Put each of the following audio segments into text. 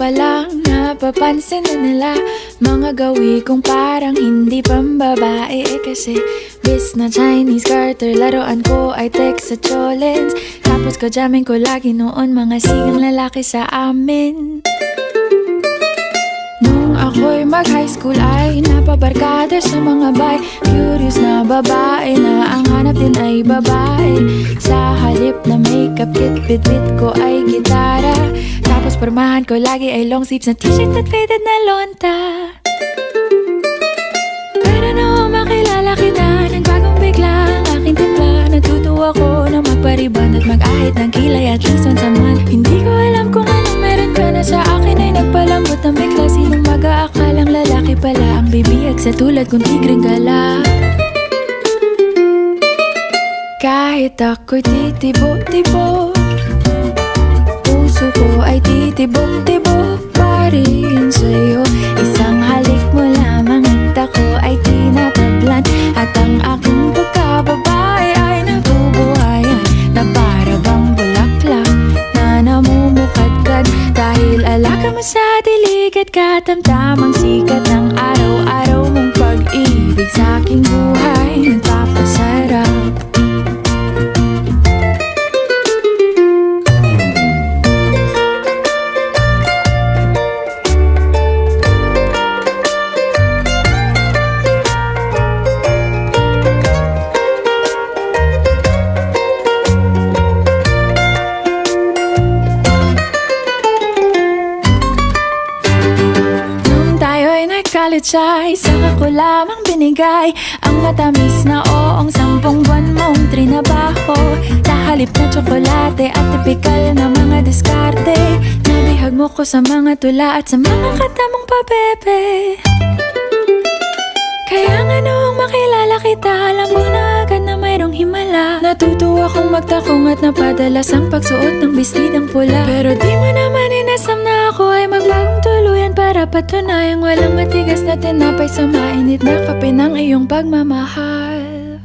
pa lang napapansin na nila mga gawi kong parang hindi pambabae. Kasi bis na Chinese Carter, laruan ko ay text sa cholens. Tapos ko jamming ko lagi noon mga sigang lalaki sa amin. Nung ako'y mag-high school ay napabarkada sa mga bay. Curious na babae na ang hanap din ay babae. Sa halip na makeup kit, bit-bit ko ay gitara. Tapos pormahan ko lagi ay long sleeves na t-shirt at faded na lonta. Pero noong makilala kita, nagbagong bigla ang aking timpla. Natutuwa ko na magpariban at mag-ahit ng kilay at least once a month. Hindi ko alam kung anong meron ka na sa akin ay nagpalambot ng bigla. Sinong mag-aakalang lalaki pala ang bibihag sa tulad kong tigreng gala. Kahit ako'y titibok-tibok, puso ko ay titibok-tibok pa rin sa'yo. Isang halik mo lamang at ako ay tinatablan. At ang aking pagkababae ay nabubuhayan na para bang bulaklak na namumukadkad. Dahil alaga mo sa dilig at katamtamang sikat ng araw-araw mong pag-ibig sa aking buhay nagpapasarap. College ay saka ko lamang binigay ang matamis na oong 10 buwan mong trinabaho. Sa halip na tsokolate at tipikal na mga diskarte, nabihag mo ko sa mga tula at sa mga kanta mong pabebe. Kaya nga noong makilala kita, alam mo na agad na mayroong himala. Natutuwa kong magtakong at napadalas ang pagsuot ng bestidang pula. Pero di mo naman inasam na ako ay magbagong tuluyan para patunayang walang matigas na tinapay sa mainit na kape ng iyong pagmamahal.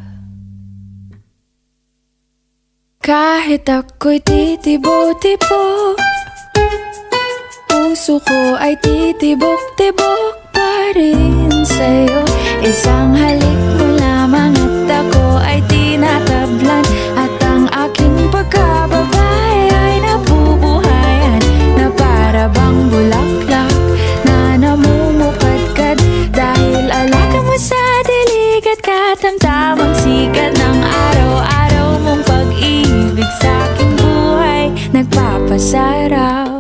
Kahit ako'y titibo-tibo, puso ko ay titibok-tibok pa rin sa'yo. Isang halik mo lamang at ako ay tinatablan. At ang aking pagkababae ay nabubuhayan na para bang bulaklak na namumukadkad. Dahil alaga mo sa dilig at katamtamang sikat ng araw-araw mong pag-ibig sa aking buhay nagpapasarap.